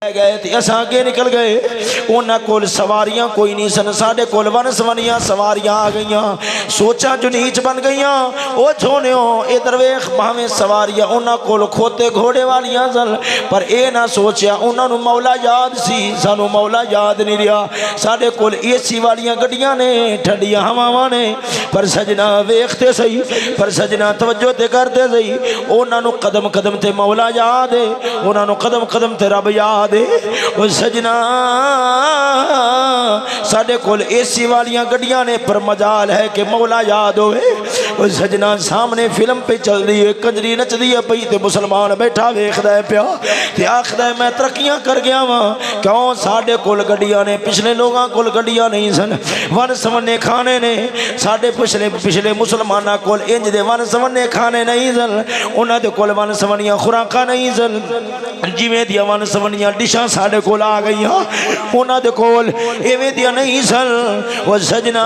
गए असा अगे निकल गए। उन्होंने कोल सवारियां कोई नहीं सन, साढ़े कोल वन सवनियां सवारियां आ गई, सोचा जो नीच बन गई। वो छोनियो इधर वेख भावें सवारियां उन्होंने कोल खोते घोड़े वालियां सन, पर यह ना सोचा उन्होंने मौला याद सी, सानू मौला याद नहीं रहा। साढ़े कोल एसी वालियां गड्डियां ने, ठंडियां हवावां ने, पर सजना वेखते सही, पर सजना तवज्जो ते करते सही। उन्होंने कदम कदम ते मौला याद है, उन्होंने कदम कदम ते रब याद। सजना साढ़े कोल एसी वालियां गड्डियां ने, पर मजाल है कि मौला याद होवे। सजना सामने फिल्म पे चल रही है, कंजरी नचदी है पई ते मुसलमान बैठा वेखदा है पिया ते आखदा है मैं तरक्कियां कर गया वा। क्यों? साढ़े कोल गड्डियां ने, पिछले लोगों कोल गड्डियां नहीं सन, वन सवन्ने खाने ने। साढ़े पिछले पिछले मुसलमाना कोल इंज दे वन सवन्ने खाने नहीं सन, उन्हां दे कोल वन सवन्नियां खुराकां नहीं सन। जिवें दियां वन सवन्नियां डिशां साढ़े कोल आ गई, उन्हां दे कोल इवें दियां नहीं सन। वो सजना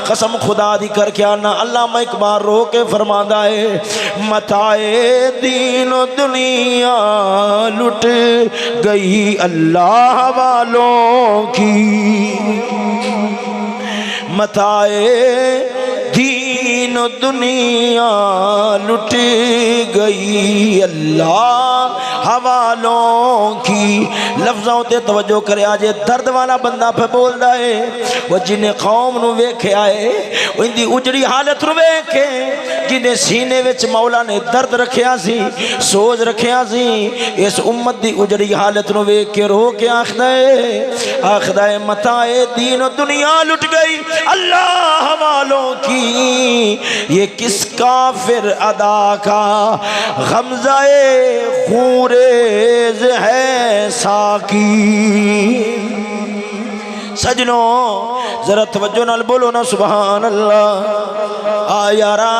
कसम खुदा दी करके आना, अल्लामा इकबाल रो के फरमांदा है मताए दीन दुनिया लुट गई अल्लाह वालों की, मताए दीन दुनिया लुट गई अल्लाह हवालों की। लफ्ज़ों ते तवज्जो करे, आज दर्द वाला बंदा पे बोलता है। वो जिन्हें कौम नू वेख्या है, उनकी उजड़ी हालत नू वेख के, जिन्हें सीने विच मौला ने दर्द रखिया सी, सोच रखिया सी, इस उम्मत की उजड़ी हालत नू वेख के रो के आखदा है मताए दीन दुनिया लुट गई अल्लाह वालों की। ये किसका फिर अदा का गमज़ाए खूरेज है साकी। सजनों जरा तवज्जो नाल बोलो ना सुभान अल्लाह। आ यारा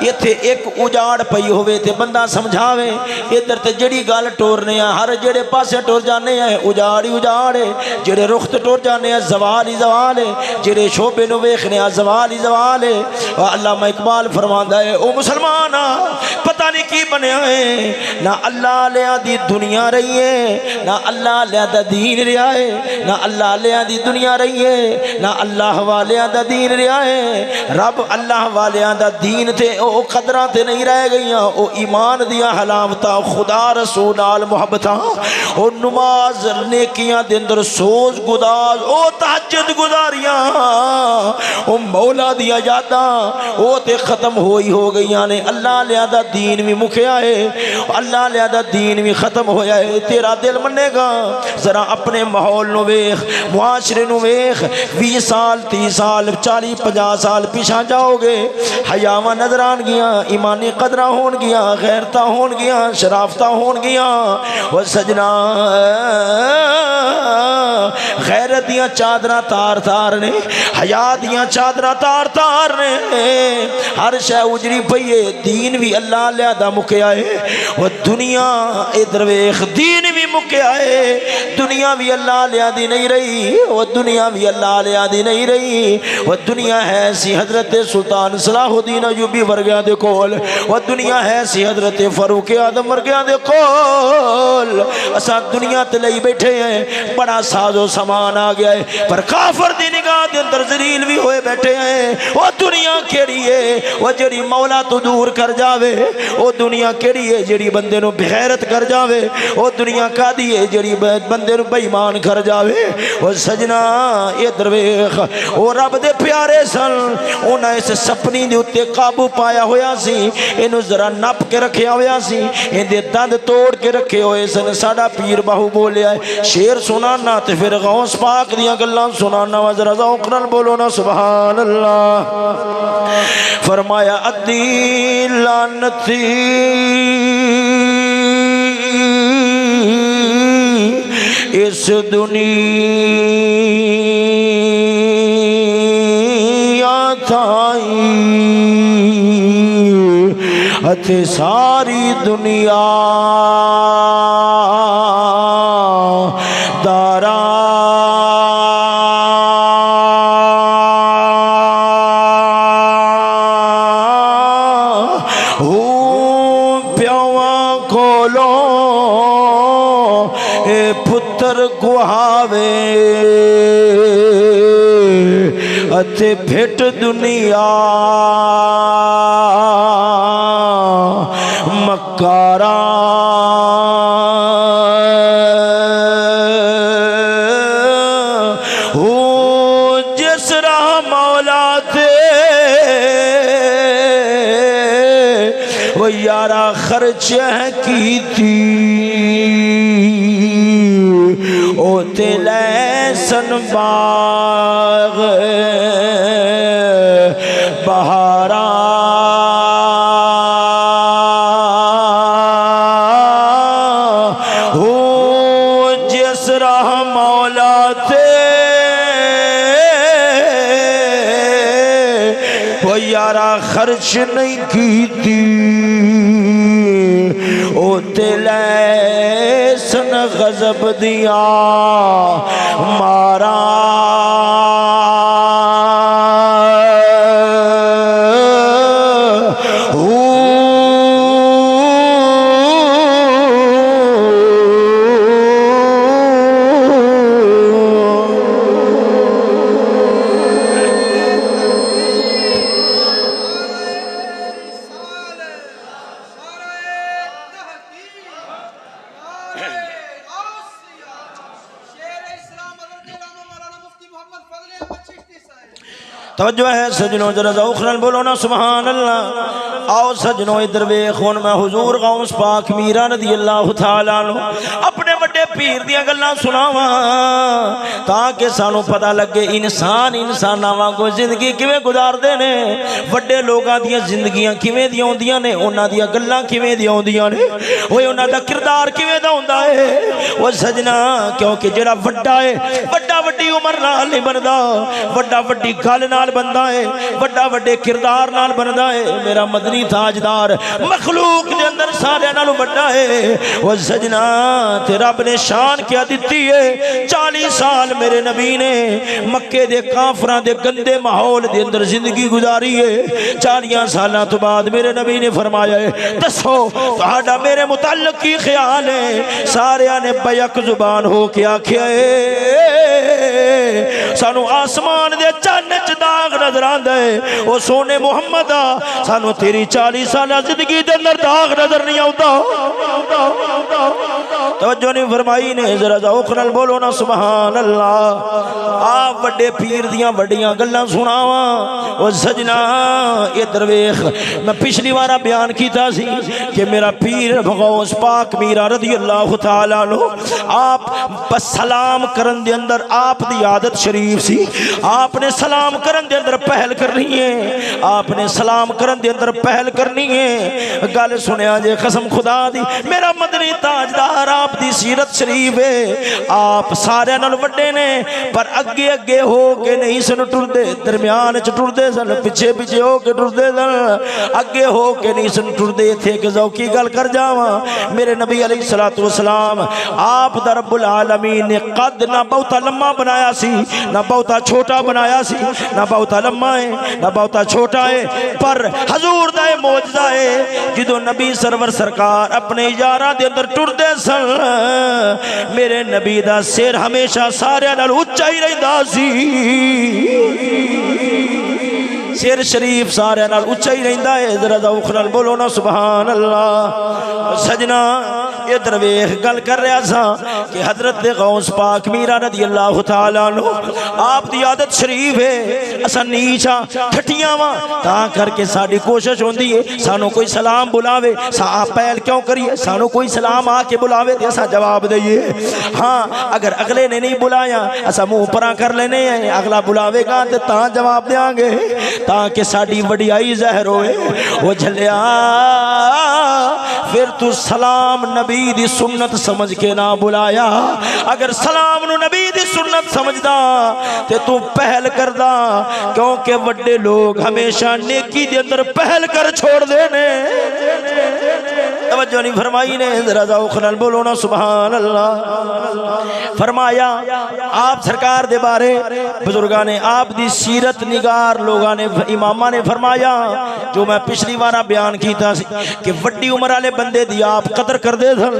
इत्थे एक उजाड़ पई होवे ते बंदा समझावे, इधर ते जड़ी गल टोरने हर जेड़े पासे टुर जाने उजाड़ ही उजाड़ है, जेड़े रुख ते टुर जाने जवाल ही जवाल है, जेड़े शोबे नू वेखने जवाल ही जवाल है। अल्लामा इकबाल फरमांदा है ओ मुसलमान पता नहीं की बनया है, ना अल्लाह लिया दी दुनिया रही है, ना अल्लाह लिया दा दीन रहा है, ना अल्लाह लिया दी दुनिया रही है, ना अल्लाह वालिया दा दीन रहा है। रब अल्लाह वालिया दा दीन थे ओ कदरां ते नहीं रह गई, ओ ईमान दिया हलामतां, खुदा रसूल नाल मुहब्बतां, ओ नमाज नेकियां दे अंदर सोच गुदार, ओ तहज्जुद गुजारियां, ओ मौला दिया यादां ओ ते खत्म हो गई ने। अल्लाह लिया दा दीन भी मुखिया है, अल्लाह लिया दा दीन भी खत्म होया है। तेरा दिल मनेगा जरा अपने माहौल नू वेख, मुआशरे नू वेख। 20 साल 30 साल 40 50 साल पिछा जाओगे, हयावां नजर आन गियां, ईमानी कदरा होन गियां, गैरता होन गियां, शराफता होन गियां। वो सजना गैरत दियां चादरां तार तार ने, हया दियां चादरां तार तार ने, हर शै उजड़ी पई है। दीन भी अल्लाह लिया दा मुकिया है, वो दुनिया इधर वेख दीन भी मुकिया है, दुनिया भी अल्लाह लिया दी नहीं रही, वो दुनिया भी अल्लाह लिया दी नहीं रही। वो दुनिया है सी हजरत सुल्तान सलाहुद्दीन अयूबी वर्गिया दे कोल, वो दुनिया है सी हजरत फारूक आदम वर्गिया दे कोल। असा दुनिया ते लई बैठे हैं, बड़ा साजो समान आ गया है, पर काफर दी निगाह दे अंदर जलील भी होए बैठे हैं। वो दुनिया केड़ी है, वो जेड़ी मौला तो दूर कर जावे, वो दुनिया केड़ी है जेड़ी बंदे नू बेगैरत कर जावे, वो दुनिया कादी है जेड़ी बंदे नू बेईमान कर जावे। वो सजना इधर वेख, वो रब दे प्यारे सन, उन्हें इस सपनी दे उत्ते काबू पाया होया सी, इनू जरा नप के रखिया होया सी, इहदे दंद तोड़ के रखे होए सन। साडा पीर बाहू बोलिया शेर सुनाना ते फिर गौस पाक दियां गल्लां सुनाना वा, जरा ज़ौक़ नाल बोलो ना सुभान अल्लाह। फरमाया अद्दी लानती इस दुनिया थाई अते सारी दुनिया दारा कोलों ए पुत्र गुहावे अते भेट दुनिया मकारा हो जिस राह मौला थे वो यारा खर्च की थी ओ तेले सन बाग बहारा हो जिस राह मौला थे वो यारा खर्च नहीं की थी ओ तेले सन गजब दिया मारा तवज्जो है सजनों जरा ज़ौक़ बोलो ना सुभान अल्लाह। आओ सजनों इधर वेखो मैं हुजूर गौस पाक मीरा रज़ी अल्लाह तआला अन्हु अपने बड़े पीर दियां गल्लां सुनावा ताकि सानू पता लगे इंसान इंसानां वांगू जिंदगी किवें गुजारदे ने, वड्डे लोगां दियां जिंदगियां किवें दियां होंदियां ने, उन्हां दियां गल्लां किवें दियां होंदियां ने, ओए उन्हां दा किरदार किवें दा हुंदा है। ओ सजना क्योंकि जेड़ा वड्डा है वड्डा वड्डी उम्र नाल नहीं बनदा, वड्डा वड्डी गल नाल बनदा है, वड्डा वड्डे किरदार नाल बनदा है। मेरा मदनी ताजदार मखलूक दे अंदर सारे नालों वड्डा है। ओ सजना ते रब ने शान क्या दिती है। 40 साल मेरे नबी ने मक्के दे काफरां दे गंदे माहौल दे अंदर जिंदगी गुजारी है। 40 साल तो बाद मेरे नबी ने फरमाया है दसो तुहाडा मेरे मुतल्लिक की ख्याल है। सारे ने बैक जुबान हो के आख्या सानू आसमान दे चन्न च दाग नजर आंदा है। ओ सोने मुहम्मद सानू तेरी 40 साल जिंदगी दे अंदर दाग नजर नहीं आउंदा। तवज्जो नहीं फरमाई ने जरा ज़ौक़ नाल बोलो ना सुभान अल्लाह। आप वड्डे पीर दियां वड्डियां गल्लां सुनावा। ओ सजना इधर वेख मैं पिछली बार बयान कीता सी कि मेरा पीर गौस पाक मीरा रज़ी अल्लाह तआला अन्हु आप बस सलाम करन दे अंदर आप दी आदत शरीफ सी। आपने सलाम करन दे अंदर पहल करनी है, आपने सलाम करन दे अंदर पहल करनी है। गल सुनिया जे कसम खुदा दी मेरा मदनी ताजदार आप दी सीरत शरीफ है। आप सारे नाल वड्डे ने पर अगे अगे हो के नहीं सन टुरदे, दरम्यान च टुरदे सन, पिछे पिछे हो के टुरदे सन, अगे हो के नहीं सन टुरदे। थे कि ज़ौकी गल कर जावा मेरे नबी अलैहिस्सलातु वस्सलाम आप दा रब्बुल आलमीन ने कद ना बहुता लम्मा बनाया सी ना बहुता छोटा बनाया सी, ना बहुता लम्मा है ना बहुता छोटा है। पर हजूर दा मौजज़ा है जिदों नबी सरवर सरकार अपने यारां दे अंदर टुरदे सन मेरे नबी दा सिर हमेशा सारे नाल उच्चा ही रहिंदा सी। सिर शरीफ सारे नाल उच्चा ही रहिंदा है। जरा ज़ौक़ नाल बोलो ना सुभान अल्लाह। सजना इधर वेख गल कर रहा सा कि हजरत गौस पाक मीरा रज़ी अल्लाह तआला अन्हु आप दी आदत शरीफ है। असा नीचा ठटियां वा तां करके साडी कोशिश होंदी है सानू कोई सलाम बुलावे सा पहल क्यों करिए, सानू कोई सलाम आके बुलावे ते असा जवाब दईए। हाँ अगर अगले ने नहीं बुलाया असा मुंह परा कर लेने हैं, अगला बुलावेगा तो तां जवाब देंगे ताकि साडी वडियाई ज़ाहिर होए। वो झलिया फिर तू सलाम नबी दी सुन्नत समझ के ना बुलाया। अगर सलाम नु नबी दी सुन्नत समझदा ते तू पहल करदा, क्योंकि वड्डे लोग हमेशा नेकी दे अंदर पहल कर छोड़ देने। तवज्जो नहीं फरमाई ने, जरा ज़ौक़ नाल बोलो ना सुभान अल्लाह। फरमाया आप सरकार दे बारे बुजुर्गां ने आप दी सीरत निगार लोगां ने इमामा ने फरमाया जो मैं पिछली बार बयान कीता सी कि वड्डी उम्र वाले बंदे दी आप कदर करदे सन।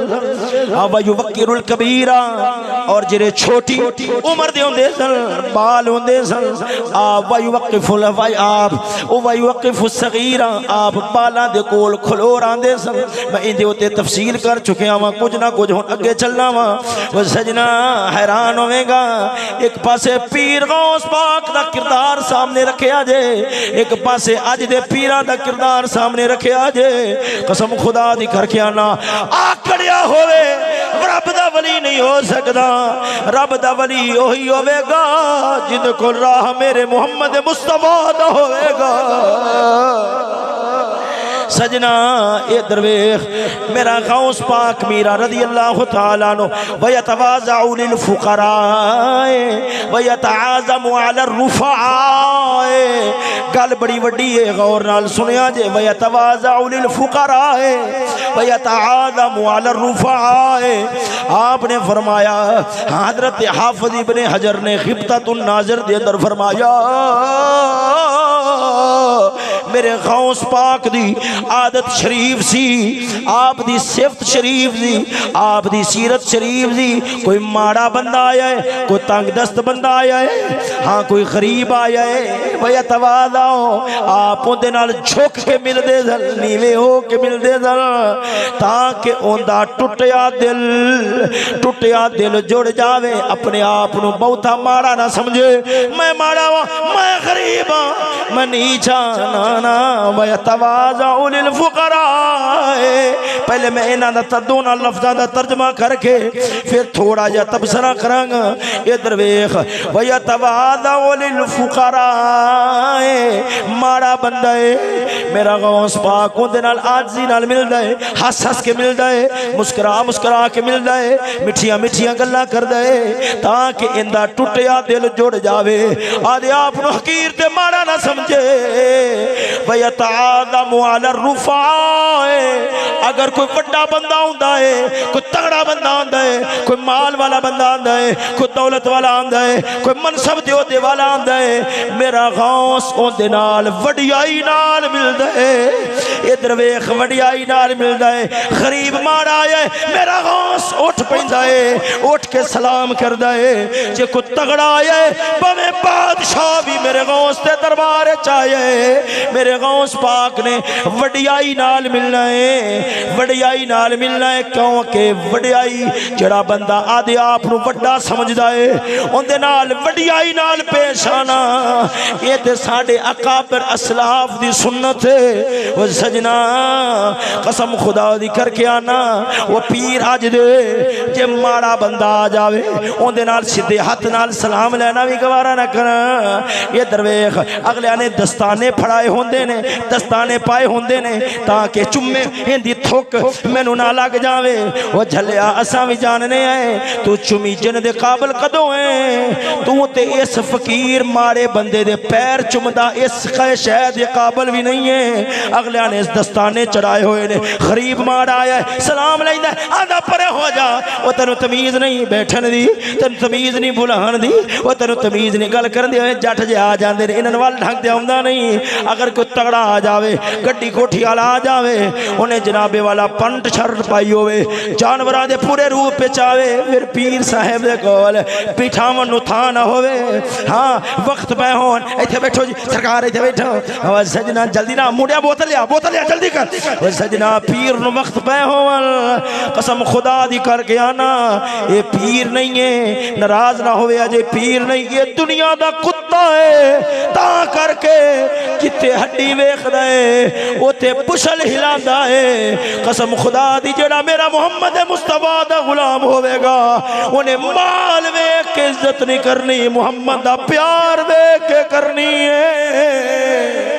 व युवक्किरुल कबीरा और जेरे छोटी उम्र दे होंदे सन बाल होंदे सन आप व युवक्किफुल आप व युवक्किफुस सगीरा आप बालां दे कोल खलो रांदे सन। मैं इंदे उत्ते तफसील कर चुकिया वां कुछ ना कुछ हुण अगे चलना वा। वो सजना हैरान होवेगा एक पासे पीर गौस पाक दा किरदार सामने रखिया जे एक पासे अज दे पीरां दा किरदार सामने रखिया जे। कसम खुदा दी करके आना आकड़िया होवे रब दा वली नहीं हो सकदा। रब दा वली ओही होवेगा जिंदे कोल राह मेरे मुहम्मद मुस्तफा दा होवेगा। सजना ए दरवेश मेरा गौस पाक मीरा रज़ी अल्लाह तआला अन्हु व यतवाज़उ लिल फुक़रा व यतआज़मु अला रुफ़ा। गल बड़ी वड्डी है गौर नाल सुनिया जे। व यतवाज़उ लिल फुक़रा व यतआज़मु अला रुफ़ा। आपने फरमाया हज़रत हाफ़िज़ इब्ने हजर ने ख़िब्ततुन नाज़िर दे अंदर फरमाया मेरे गौस पाक दी आदत शरीफ सी आप दी सिफत शरीफ सी आप दी सीरत शरीफ सी। कोई माड़ा बंदा आया है कोई तंग दस्त बंदा आया है हाँ कोई गरीब आया है भैया तवाज़ो आप उनदे नाल झुक के मिलदे सन नीवे हो के मिलदे सन ताकि उनदा टुटिया दिल जुड़ जावे अपने आप नू बहुता माड़ा ना समझे। मैं माड़ा वा मैं गरीब हाँ मैं नीचा ना वह तवाज़उ लिल फुक़रा। पहले मैं इन्हां दोनों लफ्ज़ां दा तर्जमा करके फिर थोड़ा जा तबसरा करांगा। इधर वेख वह तवाज़उ लिल फुक़रा माड़ा बंदा है मेरा गौस पाक उहदे नाल आजिज़ी नाल मिलदा है हस हस के मिलदा है मुस्कुरा के मिलदा है मिठियां गल्लां करदा है ताकि इंदा टुटिया दिल जुड़ जावे आदे आप नू हकीर ते माड़ा ना समझे। वयतआज़मु अला रुफ़ा। अगर कोई बड़ा बंदा हुंदा है कोई तगड़ा बंदा हुंदा है कोई माल वाला बंदा हुंदा है कोई दौलत वाला हुंदा है कोई मनसब दे ओहदे वाला हुंदा है मेरा गौस उहदे नाल वडियाई नाल मिलदा है। इधर वेख वडियाई नाल मिलदा है। गरीब माड़ा आया है मेरा गौस उठ पैंदा है उठ के सलाम करदा है। जे कोई तगड़ा आया है भावें बादशाह भी मेरे गौस दे दरबार च आया है मेरे गौस पाक ने वडियाई नाल मिलना है वडियाई नाल मिलना है क्योंकि वडियाई जड़ा बंदा आदे आप नू वड्डा समझदा है उहदे नाल वडियाई नाल पेश आना ये ते साडे अकाबर असलाफ दी सुन्नत है। वो सजना कसम खुदा दी करके आना वो पीर अज दे जे माड़ा बंदा आ जावे उहदे नाल सीधे हाथ नाल सलाम लेना भी गवारा ना कर। ये दरवेख अगलिया ने दस्ताने फड़ाए होंदे ने दस्ताने पाए होंदे ने ताकि चुम्मे हिंदी थुक मैनू ना लग जावे। वो झलिया असां भी जानने आए तू चुमीजन दे काबिल कदों है तू ते इस फकीर माड़े बंदे दे पैर चुमदा इस शह दे काबिल भी नहीं है। अगलिया ने इस दस्ताने चढ़ाए हुए ने गरीब माड़ा आया है सलाम लैंदा आधा परे हो जा वो तेनू तमीज नहीं बैठन दी तेन तमीज नहीं बुलान दी वो तेनू तमीज नहीं गल करन दी जट जे आ जांदे ने इन्हां वाल ढंग ते आउंदा नहीं। अगर कोई तगड़ा आ जावे गड्डी कोठी वाला आ जावे उन्हें जनाबे वाला पंट शर्ट पाई होवे जानवरां दे पूरे रूप विच आवे फिर पीर साहब दे कोल बिठावन नू थां ना होवे हाँ वक्त पै होन इत्थे बैठो जी सरकार इत्थे बैठो आवाज सजना जल्दी ना मुंडिया बोतल लिया जल्दी कर सजना पीर नू वक्त पै होवन कसम खुदा दी करके आना ये पीर नहीं है नाराज ना होवे अजे पीर नहीं ये दुनिया दा कुत्ता है ता करके किते हड्डी वेखदा है ओथे पुछल हिलांदा है। कसम खुदा दी जेड़ा मेरा मोहम्मद मुस्तफा दा गुलाम होवेगा उन्हें माल वेख के इज्जत नहीं करनी मोहम्मद दा प्यार वेख के करनी है।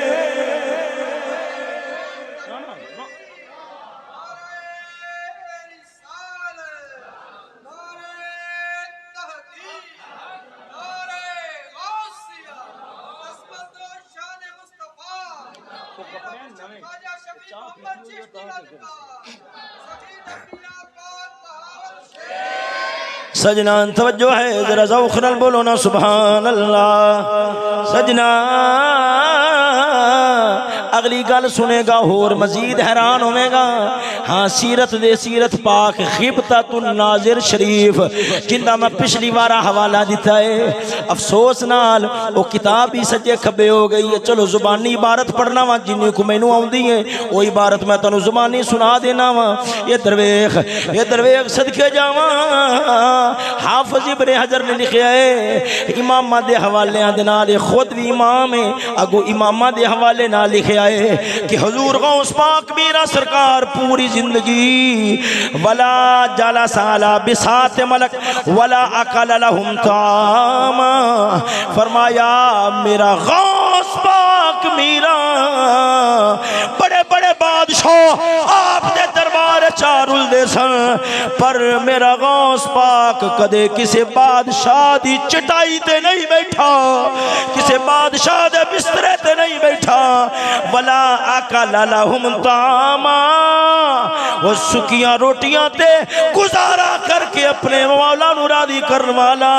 सजना तवज्जो है जरा ज़ौक़ नाल बोलो ना सुभान अल्लाह। सजना अगली गल सुनेगा होर मजीद हैरान होवेगा। हाँ सीरत दे सीरत पाक खिबततुन नाज़िर शरीफ जिंदा मैं पिछली बार हवाला दिता है, अफसोस नाल वो किताब ही सज्जे खब्बे हो गई है। चलो जुबानी इबारत पढ़ना वा जिन्नी को मैनू आउंदी है वो इबारत मैं तुहानू जुबानी सुना देना वा। ये दरवेख सदके जावा हाफिज इब्ने हजर ने लिखा है इमामा दे हवाले दे नाल, खुद भी इमाम है अगो इमामा दे हवाले नाल लिखा है कि हुजूर गौस पाक मीरा सरकार पूरी जिंदगी वला जाला साला बिसात मलक वला अकल लहुम तामा, फरमाया मेरा गौस पाक मीरा बड़े बड़े बादशाह आपने दरबार चारुल दे सन, पर मेरा गौस पाक कदे किसी बादशाह दी चटाई ते नहीं बैठा, किसी बादशाह दे बिस्तरे ते नहीं बैठा। वला अकल लहुम तामा, वो सुकियां रोटियां ते गुजारा करके अपने मौला नू राजी करने वाला।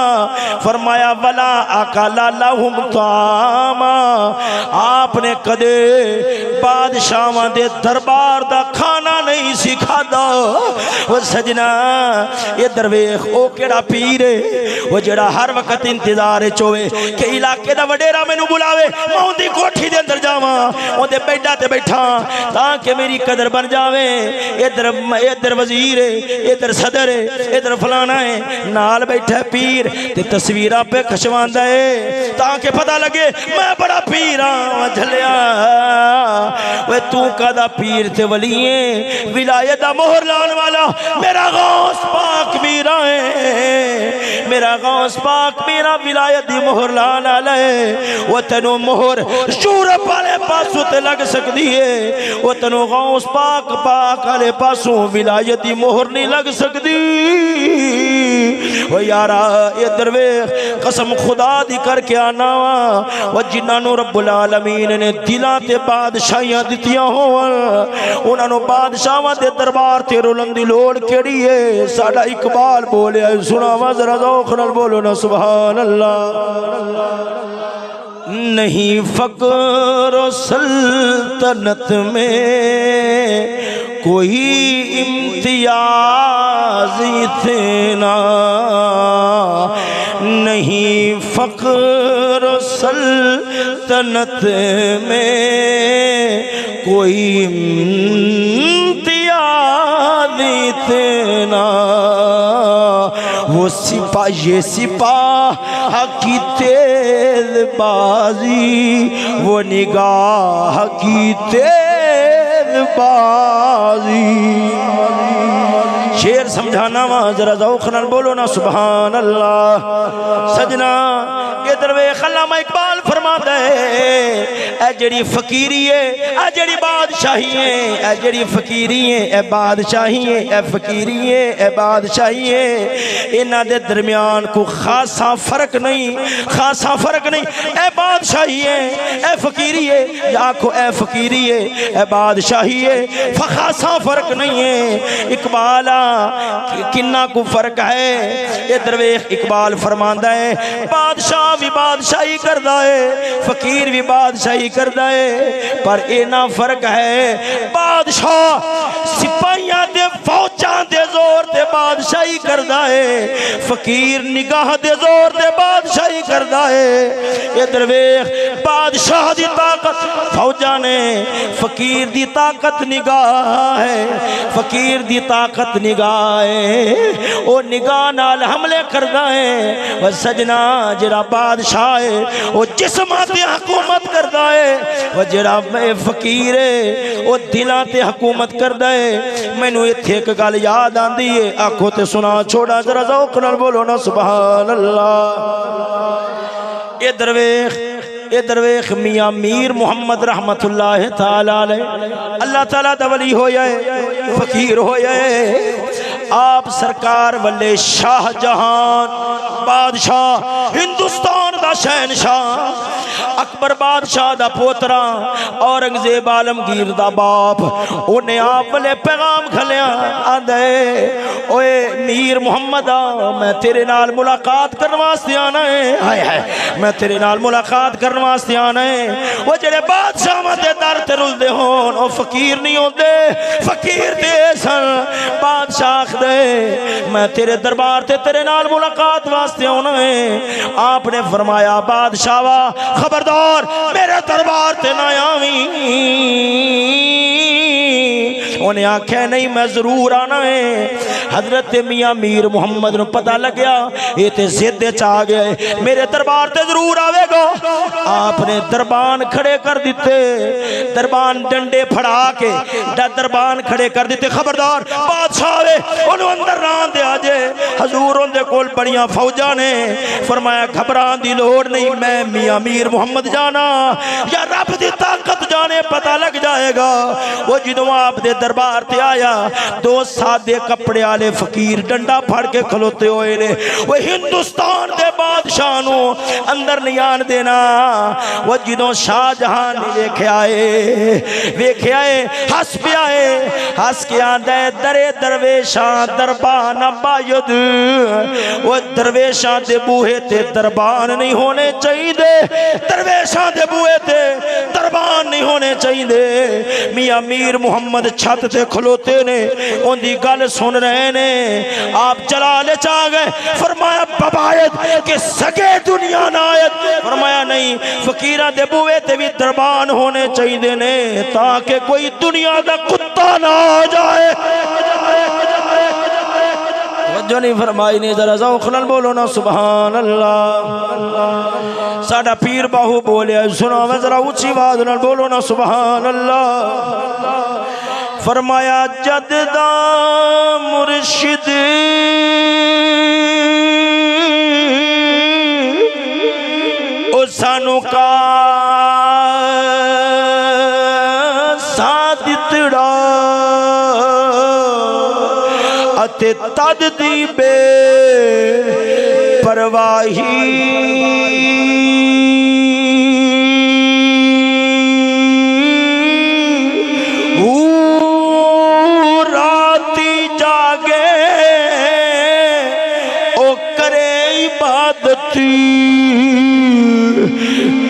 फरमाया वला अकल लहुम तामा, आपने कदे बादशाह दे दरबार दा खाना नहीं सिखादा। वो सजना ये दरवेख ओ केड़ा पीर है वो जेड़ा हर वक्त इंतजार चोवे कि इलाके दा वडेरा मैनू बुलावे मैं उनदी कोठी दे अंदर जावां ओदे बेडा ते बैठा ताकि मेरी कदर बन जावे। इधर वजीर है, इधर सदर है, इधर फलाना है, नाल बैठा पीर ते तस्वीरां पे खिचवांदा है ताकि पता लगे मैं बड़ा पीर हां। झलिया वे तू कदा पीर ते वली है, विलायत दा मोहर लाने वाला मेरा गौस पाक मीरा है, मेरा गौस पाक मेरा विलायत दी मोहर लाने वाला है। वो तेनों मोहर यूरोप वाले पासों ते लग सकती है, वो तेनों गौस पाक वाले पासों विलायत दी मोहर नहीं लग सकती। वो यारा ये दरवेश कसम खुदा दी करके आना वा वो जिन्होंने रब्बुल आलमीन ने दिलां ते बादशाहियां दित्तियां होवन उन्होंने बादशाहां दे दरबार ते रुलन दी लोड़ केड़ी है। साडा इकबाल बोलिया सुनावा जरा ज़ौक़ नाल बोलो ना सुभान अल्लाह। नहीं फ़क्र सल्तनत में कोई इम्तियाज़ इतना, नहीं फ़क्र सल्तनत में कोई इम्तियाज़ इतना, वो सिपाही सिपाह की तेज बाजी वो निगाह की तेज बाजी। शेर समझाना वहाँ जरा ज़ौक़ नाल बोलो ना सुभान अल्लाह। सजना ये दरवेश अल्लामा इकबाल फरमाता है ए जड़ी फकीरी है ए जड़ी बादशाही है, ए जड़ी फकीरी है ए बादशाही है, ए फकीरी है ए बादशाही है, इन्हां दे दरमियान को खासा फर्क नहीं, खासा फर्क नहीं। ए बादशाही है ए फकीरी है, आखो ए फकीरी है ए बादशाही है, खासा फर्क नहीं है। इकबाल किन्ना को फर्क है। ये दरवेश इकबाल फरमांदा है बादशाह भी बादशाही करदा है, फकीर भी बादशाही करदा है, पर इना फर्क है बादशाह सिपाहियां दे फौजां दे जोर ते बादशाही करदा है, फकीर निगाह दे जोर ते बादशाही करदा है। ये दरवेश बादशाह दी ताकत फौजां ने, फकीर दी ताकत निगाह है, फकीर दी ताकत निगाह है, वो निगाह नाल हमले करदा है। वह सजना जरा बादशाह है वो जिस्मां ते हुकूमत करदा है, वह जरा फकीर है वो दिलां ते हुकूमत करदा है। मैनू इत्थे एक गल याद आंदी है, आखो ते सुना छोड़ा जरा ज़ौक़ नाल बोलो ना सुभान अल्लाह। ये दरवेश मियाँ मीर मुहम्मद रहमतुल्लाह ताला अलैह अल्लाह ताला दा वली होया है, फकीर होया है। आप सरकार वाले शाहजहान बादशाह हिंदुस्तान दा शहनशाह अकबर बादशाह दा पोतरा औरंगजेब आलमगीर दा बाप उन्हें आप वाले पैगाम खलिया आंदे ओए मीर मुहम्मद मैं तेरे नाल मुलाकात करने वास्ते आना है। हाय हाय मैं तेरे नाल मुलाकात करने वास्ते आना है। वो जेड़े बादशाह दे दर ते रुलदे होन ओ फकीर नहीं होंदे, फकीर दे सन। बादशाह दे मैं तेरे दरबार ते तेरे नाल मुलाकात वास्ते आना है। आपने फरमाया बादशाह खबरदार मेरे दरबार ते ना आवी। उन्हें आख्या नहीं मैं जरूर आना है। हजरत मियाँ मीर मुहम्मद को पता लग गया ये तो जिद च आ गए, मेरे दरबार ते जरूर आवेगा। आपने दरबान खड़े कर दिते, दरबान डंडे फड़ा के दरबान खड़े कर दिते। खबरदार बादशाह आवे उन्होंने अंदर ना दिया जे। हजूर उनके कोल बड़ियां फौजा ने। फरमाया घबराने की लोड़ नहीं, मैं मियाँ मीर मुहम्मद जाना या रब की ताकत जाने पता लग जाएगा। वो जो आप दे दरबार ते आया दो सादे कपड़े वाले फकीर डंडा फड़ के खलोते हुए ने। वो हिंदुस्तान के बादशाह नू अंदर नहीं आन देना। वो जो शाहजहां ने वेख्या हस पिया हस के आंदा दरे दरवेशा दरबान बायुद। वो दरवेशा दे बूहे ते दरबान नहीं होने चाहिए, दरवेशा दे बूहे ते दरबान नहीं होने चाहिए। मियाँ मीर मुहम्मद छत से खलोते ने उनकी गल सुन रहे ने। आप जलाले च आ गए। फरमाया बबायत के सगे दुनिया नायत। फरमाया नहीं फकीरा दे बूहे ते भी दरबान होने चाहिए ने ताकि कोई दुनिया का कुत्ता ना आ जाए। जो नहीं फरमाई ने जरा ज़ौक़ नाल बोलो ना सुभान अल्लाह। साडा पीर बाहू बोलिया सुनो मैं जरा ऊंची आवाज नाल बोलो ना सुभान अल्लाह। फरमाया जददा मुर्शिद ओ सानू का सादितड़ा अते तद दी बे परवाही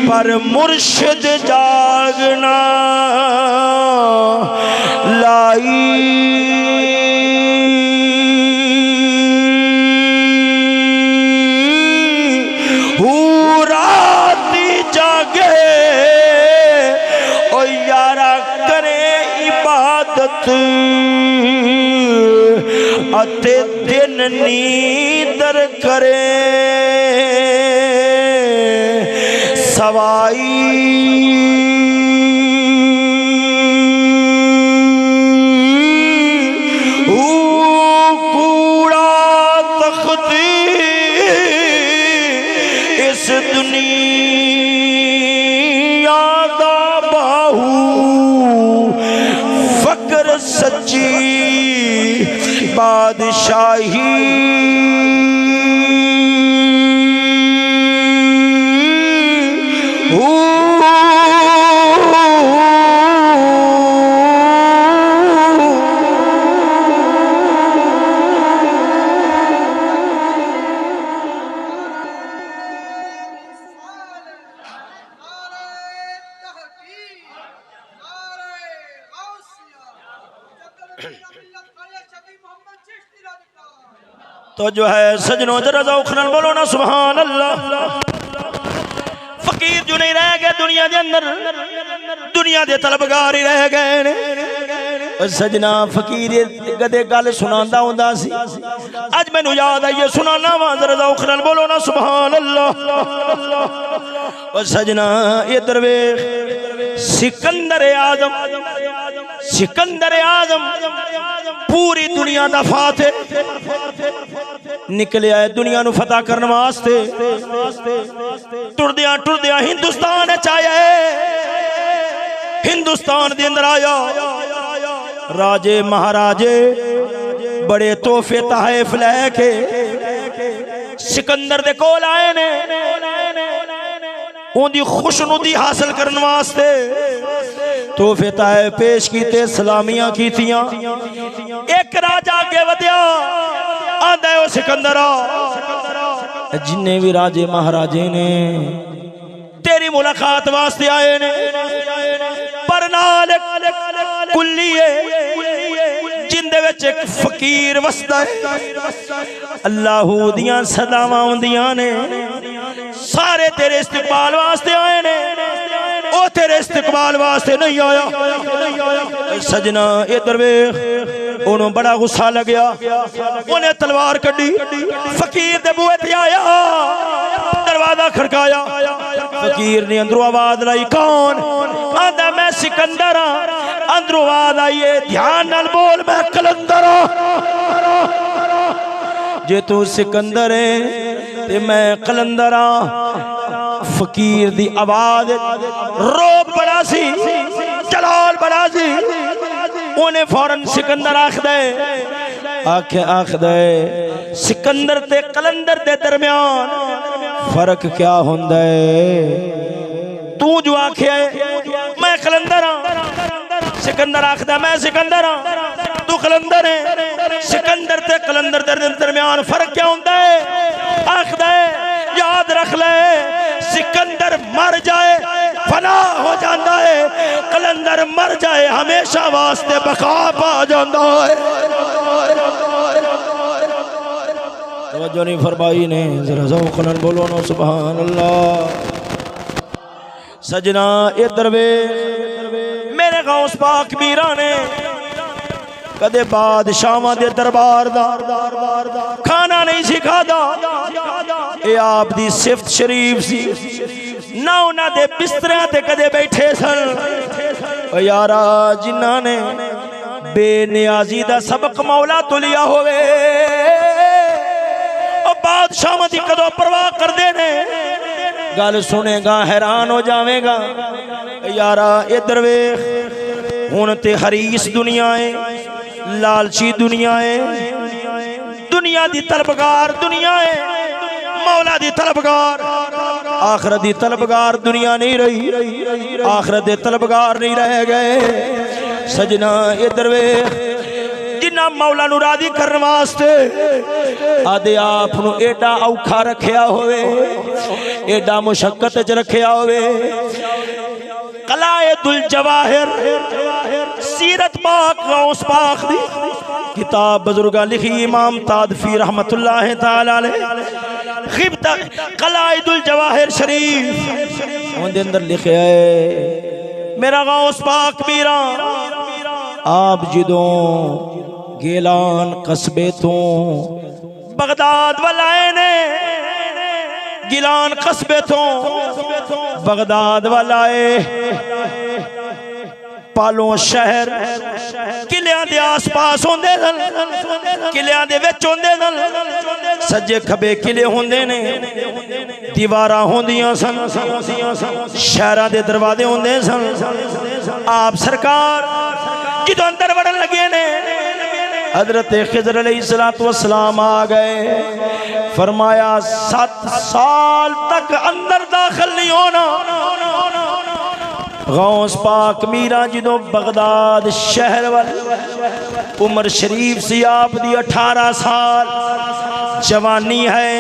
पर मुर्शिद जागना लाई। राती जागे ओ यारा करे इबादत अते दिन नींदर करे सवाई। कूड़ा तख्ती इस दुनिया दा बाहू फकर सच्ची बादशाही। तो जो है सजनों जरा ज़ौक़ नाल बोलो ना सुभान अल्लाह। फकीर जो नहीं रह गए दुनिया के अंदर, दुनिया के तलबगार ही रह गए। सजना फकीर कदे गल सुनांदा हुंदा सी, अज मैनू याद आई सुनाना वा जरा ज़ौक़ नाल बोलो ना सुभान अल्लाह। सजना इधर वेख सिकंदर आजम, सिकंदर आजम पूरी दुनिया दा फाते निकले आए दुनिया नू फतह करने वास्ते। टुरदियां टुरदियां हिंदुस्तान आया, हिंदुस्तान दे अंदर आया राजे महाराजे बड़े तोहफे ताइफ लैके सिकंदर दे कोल आए ने उनकी खुशनुदी हासिल करने वास्ते तोहफे ताइफ पेश कीते सलामियां कीतियां। एक राजा अगे वधिया आंदा ओ सिकंदरा जिन्ने भी राजे महाराजे ने तेरी मुलाकात वास्ते आए ने पर नाल कुल्ली जिंदे विच एक फकीर वसदा है। अल्लाह दियां सदावां आउंदियां ने सारे तेरे इस्तकबाल वास्ते आए ने ओ तेरे इस्तकबाल वास्ते नहीं आया। सजना इधर वेख उन्होंने बड़ा गुस्सा लग्या उन्हें तलवार कड्डी फकीर दे बूहे ते आया दरवाजा खड़काया। फकीर ने अंदरों आवाज लाई कौन आंदा मैं सिकंदर हां। अंदरों आवाज आई है ध्यान नाल बोल मैं कलंदर हां। जे तू सिकंदर है ते मैं कलंदर हां। फकीर दी आवाज रोब बड़ा सी जलाल बड़ा सी उन्हें फौरन सिकंदर आखदे सिकंदर ते कलंदर दे दरम्यान फर्क क्या हुंदा है। तू जो आखे मैं कलंदर हां सिकंदर आखदा मैं सिकंदर हां तू कलंदर है। सिकंदर ते कलंदर दे दरम्यान फर्क क्या हुंदा है। आखदा याद रख ले सिकंदर मर जाए फना हो जाता है कलंदर मर जाए हमेशा वास्ते बका पा जाता है। तवज्जो नहीं फरमाई ने जरा ज़ौक़ नाल बोलो ना सुभान अल्लाह। सजना इधर वे मेरे गौस पाक मीरा ने कदे बादशाहां दे दरबार दा खाना नहीं सिखादा। ये आप दी सिफत शरीफ सी ना उन्हां दे बिस्तरियां ते कदे बैठे सन। यारा जिन्हां ने बेनियाजी दा सबक मौला तो लिया होवे बादशाह दी कदों परवाह करदे ने गल सुनेगा हैरान हो जावेगा। यारा इधर वेख हुण ते हरीस दुनिया है लालची दुनिया है दुनिया दी तलबगार दुनिया है मौला दी तलबगार आखरत दी तलबगार दुनिया नहीं रही आखरत दे तलबगार नहीं रह गए। सजना इधर वेख जिन्ना मौला नू राजी करने वास्ते आदे आप नू एडा औखा रखिया होवे एडा मुशक्कत च रखिया होवे। कलाएदुल जवाहिर सीरत पाक गौस पाक दी किताब बुजुर्गा लिखी इमाम तादफी रहमतुल्लाह ताला अलैह कलाएदुल जवाहिर शरीफ उनके अंदर लिखे है मेरा गौस पाक मीरा आप जदों गिलान कस्बे तो बगदाद वाल आए ने गिलान कस्बे तो बगदाद वाल आए पालों शहर किलियां दे आस पास होंदे किलियां दे विच होंदे सज्जे खबे किले होंदे ने दीवारां होंदियां सन शहरां दे दरवाजे होंदे सन। आप सरकार जदों अंदर वड़न लगे ने हजरत खिज़र अलैहिस्सलातु वस्सलाम आ गए फरमाया 7 साल तक अंदर दाखिल नहीं होना। गौस पाक मीरा जदों बगदाद शहर वाल उम्र शरीफ सी आप दी 18 साल जवानी है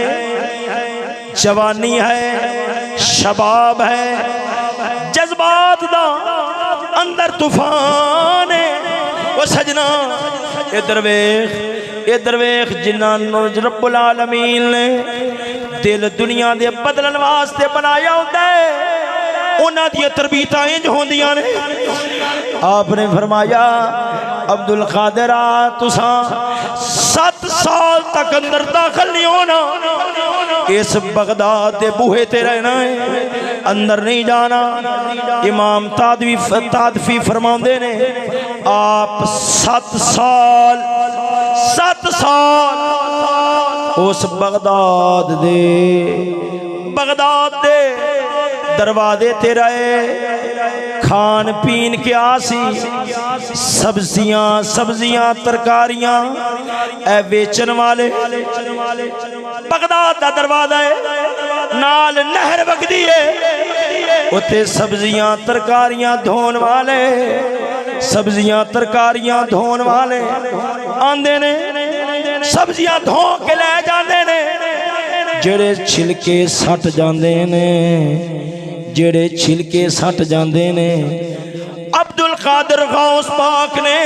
शबाब है जज्बात दा अंदर तूफान है। वो सजना इधर वेख जिन्हां रब्बुल आलमीन ने दिल दुनिया दे बदलन वास्ते बनाया होंदा है उन्हां दी तरबीतां इंज होंदियां ने। आपने फरमाया अब्दुल कादिर तुसां 7 साल तक अंदर दाखिल नहीं होना इस बगदाद दे बूहे ते रहना है अंदर नहीं जाना। इमाम तादफी फरमाते ने आप 7 साल उस बगदाद दे दरवाजे ते रहे, खान पीन के आसी, सब्जियां सब्जियां तरकारियां ए बेचन वाले। बगदाद दा दरवाजा है, नाल नहर वगदी है, उते सब्जियां तरकारियां धोन वाले, सब्जियां तरकारियां धोन वाले आंदे ने, सब्जियां धो के ले जाते ने। जेड़े छिलके सट जाते ने, जेड़े छिलके सट जाते ने, अब्दुल कादिर गौस पाक ने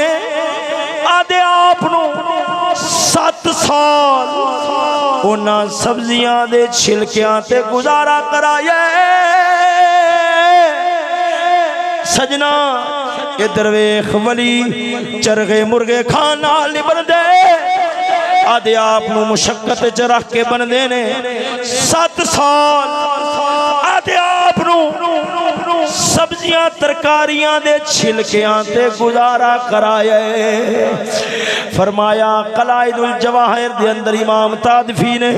आदे आप 7 साल उन्हां सब्जियां दे छिलकियां ते गुजारा कराया। सजना इधर वेख वली चरगे मुर्गे खान नाल नहीं बनदे, आदे आप मुशक्कत च रख के बनदे ने। 7 साल आदे आप सब्जियां तरकारियां दे छिलकियां ते गुजारा कराया। फरमाया कलाइदुल जवाहिर दे अंदर इमाम तादफी ने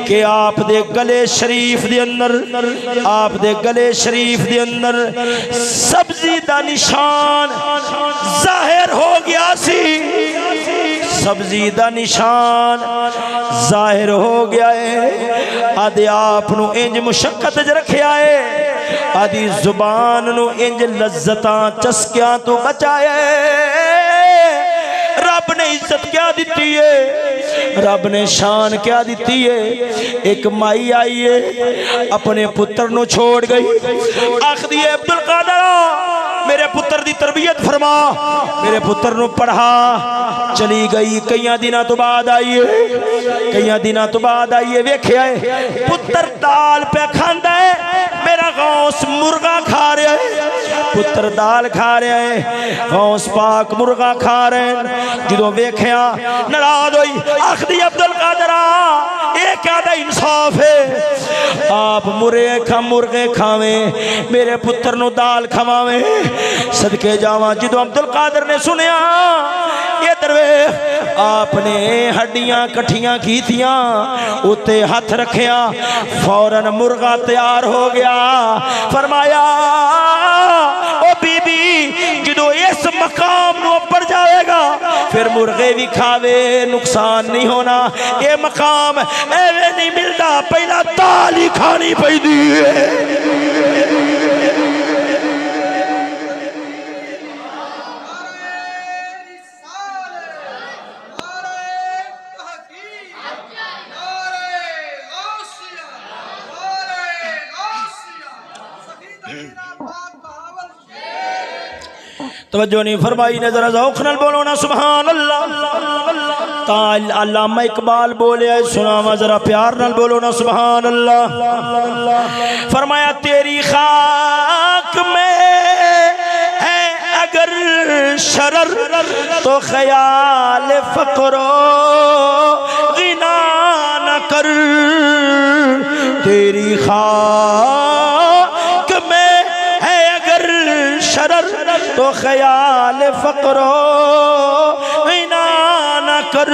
कि आप दे गले शरीफ दे अंदर, आप दे गले शरीफ दे अंदर सब्जी दा निशान जाहिर हो गया सी, सब्जी दा निशान जाहिर हो गया है। आदे आप इंज मुशक्कत च रखिया है, आदि जुबान नु इंज लज्जतां चस्कियां तो बचाए। रब ने इज्जत क्या दी है, रब ने शान क्या दी है। एक माई आई है, अपने पुत्र नु छोड़ गई, आखदी है अब्दुल कादर मेरे पुत्र दी तरबियत फरमा, मेरे पुत्र नु पढ़ा। चली गई, कई दिनों तो बाद आई है, कई दिनों तो बाद आई है। वेख्या पुत्र दाल पे खांदा है, मेरा गौस मुर्गा खा रहा है, पुत्र दाल खा रहा है, गौस पाक मुर्गा खा रहे हैं। जो वेख्या नाराज हुई, आखदी अब्दुल कादर ये क्या इंसाफ है, आप मुर्गे खावे, मेरे पुत्र नु दाल खवावे। सदके जावा, जो अब्दुल कादर ने सुनिया ये दरवे आपने हड्डियां कट्ठियां कीतियां, उत्ते हाथ रखिया, फौरन मुर्गा तैयार हो गया। फरमाया ओ बीबी जो इस मकाम नु ऊपर जाएगा फिर मुर्गे भी खावे, नुकसान नहीं होना। ये मकाम एवे नहीं मिलता, पहला दाल ही खानी पैदी है। तवज्जो नहीं फरमाई ने, जरा ज़ौक़ नाल बोलो ना सुभान अल्लाह। अल्लामा इकबाल बोले, सुनावा जरा प्यार नाल बोलो ना सुभान अल्लाह। फरमाया तेरी खाक में है अगर शरर तो ख्याल फकरो गिना न कर, तेरी खाक में है अगर शरर तो ख्याल फकरो बिना न कर,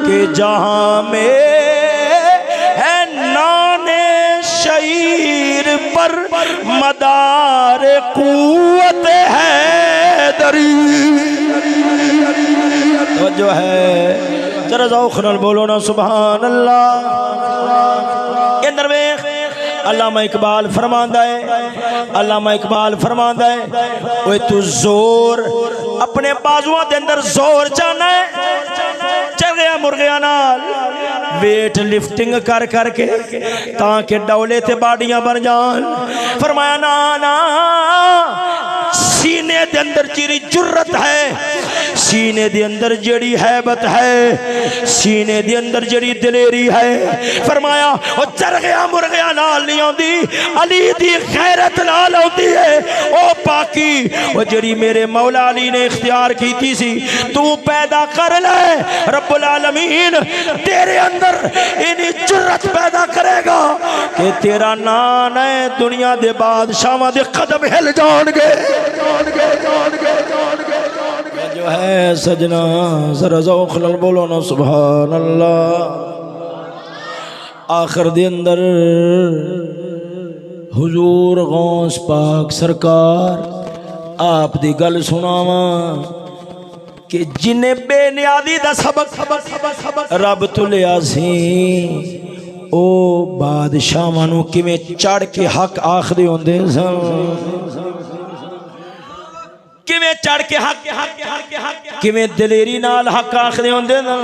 के जहां में है नाने शहीर पर मदार कुव्वत है दरी। तो जो है जरा ज़ौक़ नाल बोलो ना सुभान अल्लाह। अल्लामा इकबाल फरमांदा है, अल्लामा इकबाल फरमांदा है, ओए तू जोर अपने बाजुआं दे अंदर जोर चाहना है, चल गया मुर्गियां नाल वेट लिफ्टिंग कर करके ताकि डौले ते बाड़ियां बन जान। फरमाया ना ना, सीने दे अंदर जिहड़ी जुर्रत है, सीने दे अंदर जड़ी हैबत है, सीने दे अंदर जड़ी दिलेरी है, फरमाया ओ चरगिया मुर्गिया नाल नहीं आउंदी, अली दी गैरत नाल आउंदी है। ओ पाकी ओ जड़ी मेरे मौला अली ने इख्तियार की सी, तू पैदा कर ले, रब्बुल आलमीन तेरे अंदर इनी जुर्रत पैदा करेगा कि तेरा नाम है दुनिया दे बादशाहां दे कदम हिल जाणगे। जो है सजना जरा ज़ौक़ नाल बोलो ना सुभान अल्लाह। आखिर दे अंदर हुजूर गौस पाक सरकार आप दी गल सुनावा कि जिन्हें बेनियादी दा सबक रब तो लिया सी ओ बादशाहां नूं किवें चढ़ के हक आखदे होंदे सन, किवें चढ़ के हक किवें दिलेरी नाल हक आखदे होंदे सन।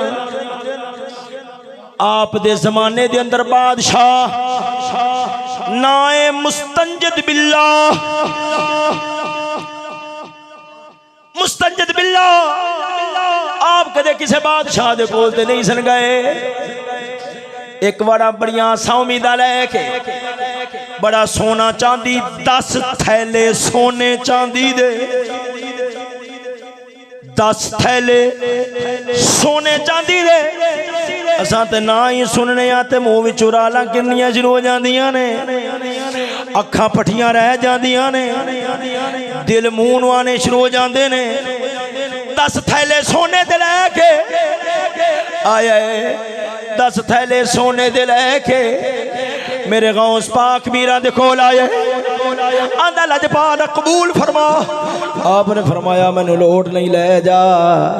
आप दे जमाने दे अंदर बादशाह नाए मुस्तंजद बिल्लाह, मुस्तंजद बिल्लाह आप कदे किसी बादशाह दे कोल ते नहीं सन गए। एक बड़ा बड़िया सौमीदा लैके बड़ा सोना चांदी 10 थैले सोने चांदी दे, 10 थैले सोने चांदी दे। असां ते ना ही सुनने ते मुंह विचों रालां किन्नियां शुरू हो जांदियां ने, अखां पट्ठियां रह जांदियां ने, दिल मूंह नूं आने शुरू हो जांदे ने। 10 थैले सोने दे लैके आया, 10 थैले सोने दे लैके मेरे गौस पाक मीरा दे कोल आए। आंदा लजपाल कबूल फरमा। आपने फरमाया मैनू लोड़ नहीं ले जा,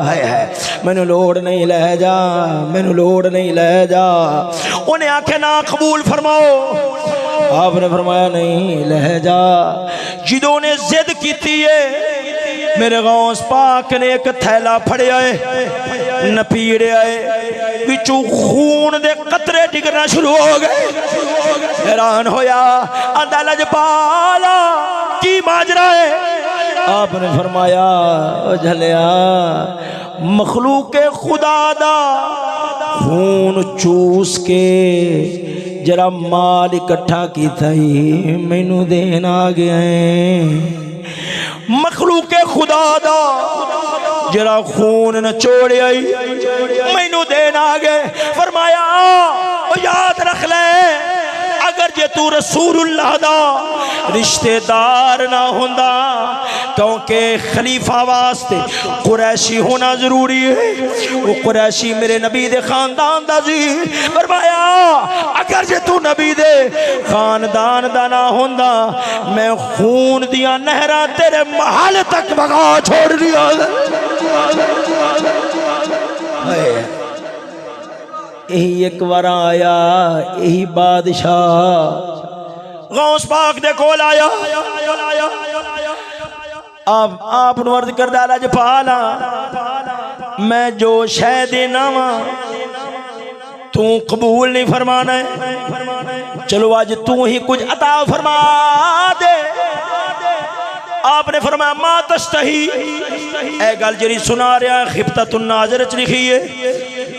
है मैनू लोड़ नहीं ले जा, मैनू लोड़ नहीं ले जा। उन्हें आखे ना कबूल फरमाओ। आपने फरमाया नहीं ले जा। जिदों ने जिद की है मेरे गौस पाक ने एक थैला फड़िया है, नपीड़िया है, विचों खून दे कतरे डिगना शुरू हो गए। हैरान होया, आंदा लजपाला की माजरा है? आपने फरमाया ओ झलिया मखलूक खुदा दा खून चूस के जरा माल इकट्ठा की थी मैनू देन आ गया है। मखलूक खुदा दा जरा खून नचोड़िया मैनू देन आ गए। फरमाया ओ याद रख ले, अगर जे तू रसूलुल्लाह दा रिश्तेदार ना होंदा, क्योंकि खलीफा वास्ते कुरैशी होना जरूरी है, वो कुरैशी मेरे नबी दे खानदान दा जी। फरमाया अगर जे तू नबी दे खानदान दा ना होंदा, मैं खून दिया नहरा तेरे महल तक बगा छोड़ दिया। यही एक बार आया, यही बादशाह गौस पाक दे कोल आया। आप अर्ज करदा लजपाला मैं जो शह देना वा तू कबूल नहीं फरमाना है, चलो आज तू ही कुछ अता फरमा दे। आपने फरमाया मा तस्तही, ए गल जी सुना रहा खिबततुन नाज़िर च लिखी है,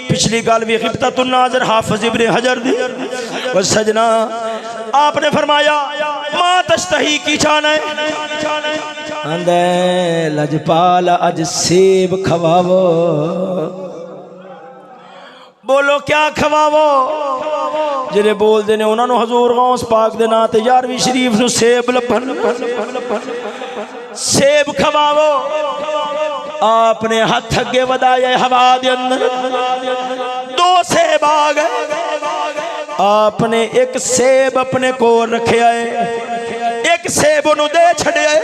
पिछली गल भी खिबततुन नाज़िर हाफिज इब्ने हजर दी। और सजना आपने फरमाया मा तस्तही की चाहना है? आंदे लजपाल अज सेब खवावो। बोलो क्या खवावो? जिहड़े बोलते ने उन्होंने हजूर गौस पाक दे नां ते 11वीं शरीफ नूं सेब लभन, सेब खवावो। आपने हाथ अगे वधाया, हवा दे अंदर 2 सेब आ गए। आपने एक सेब अपने कोल रखिया है, एक सेब उन्होंने दे छड़िया है।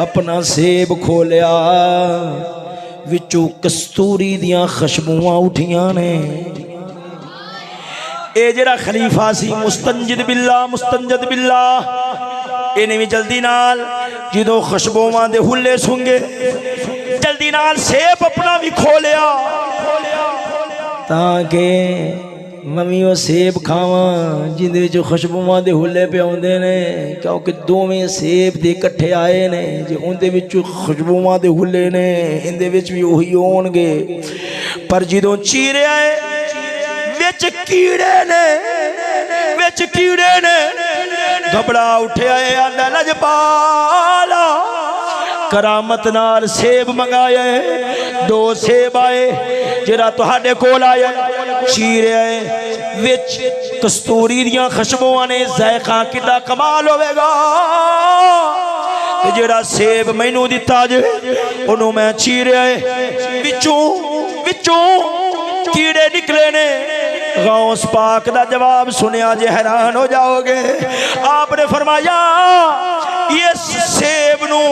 अपना सेब खोलिया, विचों कस्तूरी दियां खुशबुआं उठियां ने। ए जरा खलीफा सी मुस्तंजिद बिल्ला, मुस्तंजद बिल्ला, इन्हें भी जल्दी नाल जो खुशबुआं दे हुले सूंगे जल्दी नाल सेब अपना भी खोलिया ताकि मम्मी वो सेब खावा जिंदे खुशबुआं दे हुले पे आउंदे ने, क्योंकि दोवें सेब दे इकट्ठे आए ने। जे उनदे विच खुशबुआं दे हुले ने, इंदे विच भी उही होणगे। पर जदों चीरिया विच कीड़े ने, विच कीड़े ने, घबरा उठे आए। आंदा लजपाला करामत नाल सेब मंगाया, 2 सेब आए जरा तुहाडे कोल आया। चीरिया विच कस्तूरी दियां खुशबुआं ने, जायका कितना कमाल होवेगा। जेड़ा सेब मैनू दिता जे उन्होंने मैं चीरिया, विचों विचों कीड़े निकले ने। गौस पाक दा जवाब सुनिया जे हैरान हो जाओगे। आपने फरमाया ये सेब नू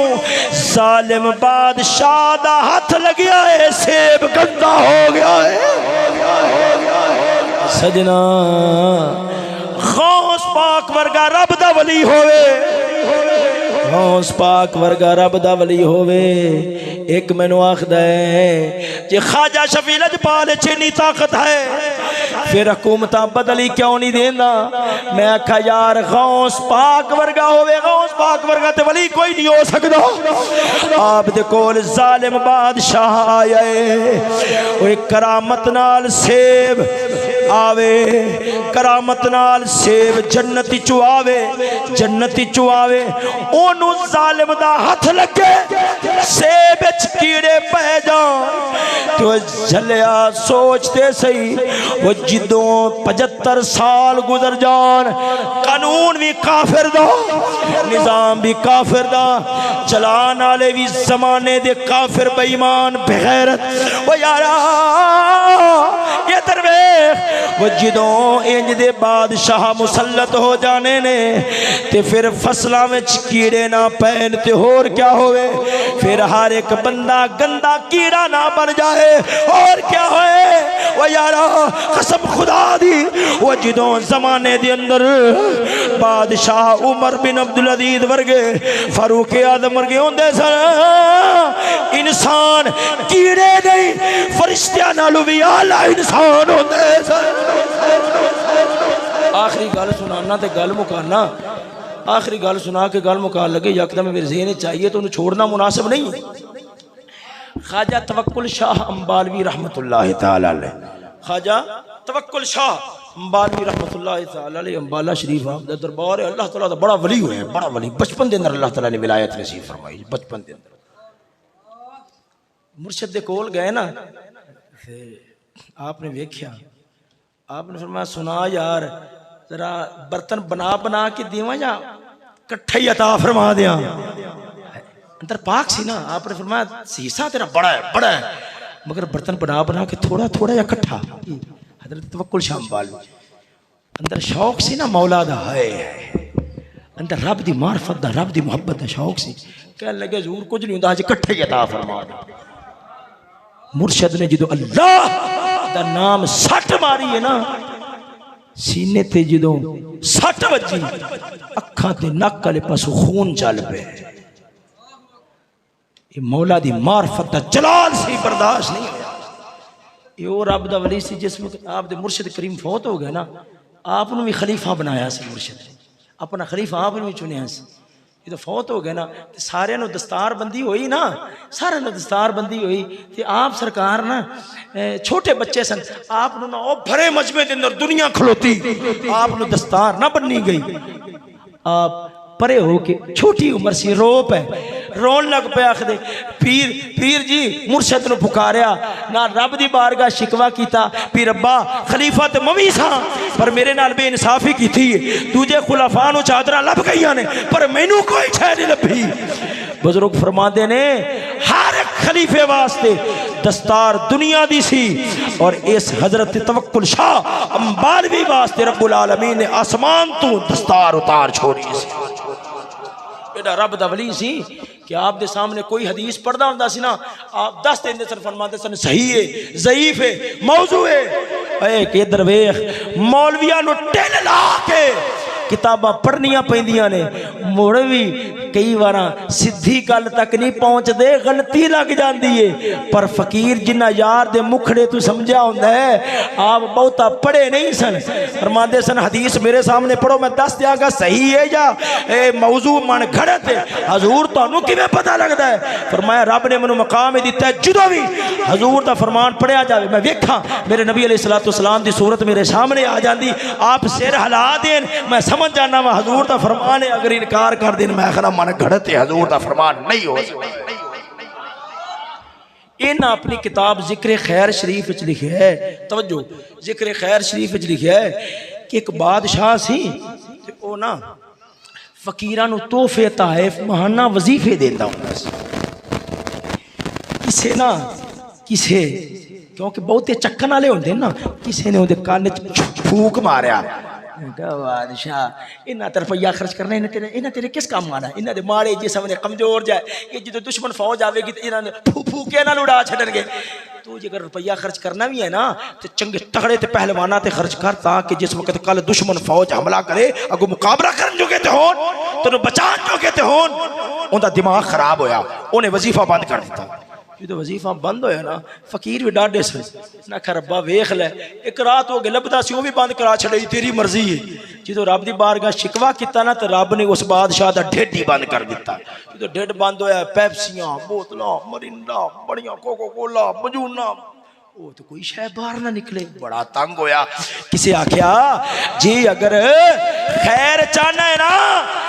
जालिम बादशाह दा हाथ लग गया है, सेब गंदा हो गया है। सजना गौस पाक वर्गा रब दा वली होवे, गौस पाक वर्गा रब दा वली होवे। एक मैनू आखदा है जे ख्वाजा शफी लजपाल इन्नी ताकत है फिर हुकूमत बदली क्यों नहीं देना। मैं आखा यार गौस पाक वर्गा होवे, गौस पाक वर्गा ते वली कोई नहीं हो सकता। आप दे कोल जालिम बादशाह आया है, करामत नाल सेब आवे, करामत नाल सेब जन्नती चू आवे, जन्नती चू आवे, ओनू जालिम दा हथ लगे, सेब कीड़े पै जान तो झलिया सोचते सही वो जिदों 75 साल गुजर जान, कानून भी काफिर दा, निजाम भी काफिर दा, चलान वाले भी जमाने दे काफिर बेईमान बेगैरत। वो यारा ये दरवेश वो जिदों इंज दे बादशाह मुसल्लत हो जाने ने ते फिर फसलों में कीड़े ना पैन ते होर क्या होवे, फिर हर एक बंदा गंदा कीड़ा ना बन जाए और क्या होए। वो यारा कसम खुदा दी वो जिदों जमाने दे अंदर बादशाह उमर बिन अब्दुल अजीज वर्गे, फारूक आजम वर्गे होंदे सन, इंसान कीड़े नहीं फरिश्तियां नालों भी आला इंसान होंदे सन। आखिरी गल सुनाना ते गल मुकाना, आखिरी गल सुना के गल मुका लगे यकदम मेरे ज़हन चाहिए तो उन्हें छोड़ना मुनासिब नहीं। ख्वाजा तवक्कुल शाह अंबालवी रहमतुल्लाह ताला अलैह, ख्वाजा तवक्कुल शाह अंबालवी रहमतुल्लाह ताला अलैह अंबाला शरीफ आप दा दरबार है। अल्लाह ताला दा बड़ा वली होया, बड़ा वली, बचपन दे अंदर अल्लाह ताला ने विलायत नसीब फरमाई। बचपन दे अंदर मुर्शिद दे कोल गए ना, आपने वेख्या, आपने फरमाया सुना यार जरा बर्तन बना बना के देवा या कट्ठा ही अता फरमा दिया। अंदर पाक सी ना, आपने फरमाया शीशा तेरा बड़ा है, बड़ा है, मगर बर्तन बना बना के थोड़ा थोड़ा या कट्ठा। हजरत तवक्कुल शाह अंबालवी अंदर शौक सी ना मौला दा, है अंदर रब दी मार्फत दा, रब दी मुहब्बत दा शौक सी। कह लगे हजूर कुछ नहीं होंदा, अज कट्ठा ही अता फरमा दे। मुर्शद ने जो अल्लाह दा नाम सट मारी है ना सीने ते, जो सट वजी अखा ते नक वाले पासों खून चल पे, ये मौला दी मार्फत दा जलाल सी, बर्दाश्त नहीं होया। ये वो रब दा वली सी जिस वक्त आप दे मुर्शिद करीम फौत हो गए ना, आपनू भी खलीफा बनाया सी मुर्शिद ने, अपना खलीफा आपने भी चुनिया सी। ये तो फौत हो गए ना, सारे नू दस्तार बंदी हुई ना, सारे नू दस्तार बंदी हुई ते आप सरकार ना छोटे बच्चे सन, आप ना ओ भरे मजमे के अंदर दुनिया खलोती, आप नू दस्तार ना बननी गई। आप परे हो के छोटी उम्र सी रो पे, रोन लग पे, आखदे पीर पीर जी मुर्शद नू पुकारिया ना, रब दी बारगाह शिकवा कीता, पीर अब्बा खलीफा ते मवी सा पर मेरे नाल बेइंसाफी की थी, दूजे खुलाफा नू चादरां लभ गईयां ने पर मैनू कोई शै नहीं लभी। बुजुर्ग फरमाते ने हर खलीफे वास्ते दस्तार दुनिया दी सी और इस हजरत तवक्कुल शाह अंबालवी वास्ते रब्बुल आलमीन ने आसमान तू दस्तार उतार छोड़ी सी। एडा रब दा वली सी कि आप दे सामने कोई हदीस पढ़दा हुंदा सी ना, आप दस देंदे सन, फरमाते सन सही है, ज़ईफ है, मौजू है। ए के दरवेश मौलवियां नु टेल ला के किताबां पढ़नियां पैंदियां ने, मुड़ भी कई बार सीधी गल तक नहीं पहुंचते, गलती लग जाती है। पर फकीर जिन्ना यार दे मुखड़े तू समझा होंदा है, आप बहुता पढ़े नहीं सन, फरमाते सन हदीस मेरे सामने पढ़ो मैं दस दियागा सही है या मौजू मन घड़त है। हजूर तुहानू किवें पता लगता है? फरमाया रब ने मैनू मकाम दिता है, जो भी हजूर का फरमान पढ़िया जाए मैं वेखा मेरे नबी अलैहिस्सलाम दी सूरत मेरे सामने आ जाती, आप सिर हिला देन मैं समझ जाना वा हजूर का फरमान है, अगर इनकार कर देन मैं कहना मन घड़त है, हजूर का फरमान नहीं हो सकता। इन्हें अपनी किताब जिक्र खैर शरीफ च लिखे है, तवज्जो जिक्र खैर शरीफ च लिखे है कि एक बादशाह सी ते ओ ना फकीरां नू तोहफे ताइफ महाना वजीफे देंदा हुंदा सी। किसे ना किसे क्योंकि बहुते चक्कन वाले होंगे ना, किसी ने उहदे कान च फूक मारिया, बादशाह इन्ना रुपया खर्च करना इन्हें तेरे किस काम आना, इन्हें दे माड़े जिसम ने कमजोर जाए, ये जो दुश्मन फौज आएगी तो इन्होंने फूके ना उड़ा छड़नगे। तू जेकर रुपया खर्च करना भी है ना तो चंगे तगड़े ते पहलवाना ते खर्च कर, ताकि जिस वक्त कल दुश्मन फौज हमला करे अगो मुकाबला करन जोगे ते होन, तेन बचान जोगे ते होन। उनका दिमाग खराब होया, उन्हें वजीफा बंद कर दिता। जो वजीफा बंद होया ना, फकीर भी डाढ़े से ना रब्बा वेख लै, एक रात हो गई लभदा सी, भी बंद करा छड़े, तेरी मर्जी है। जो रब की बारगाह शिकवा किया ना तो रब ने उस बादशाह का ढिड ही बंद कर दिता। जो ढिड बंद होया, पैप्सियां बोतल मरिंडा बड़िया कोको कोला मजूना, वो तो कोई शह बाहर ना निकले। बड़ा तंग होया, किसे आख्या जी अगर खैर चाहना है ना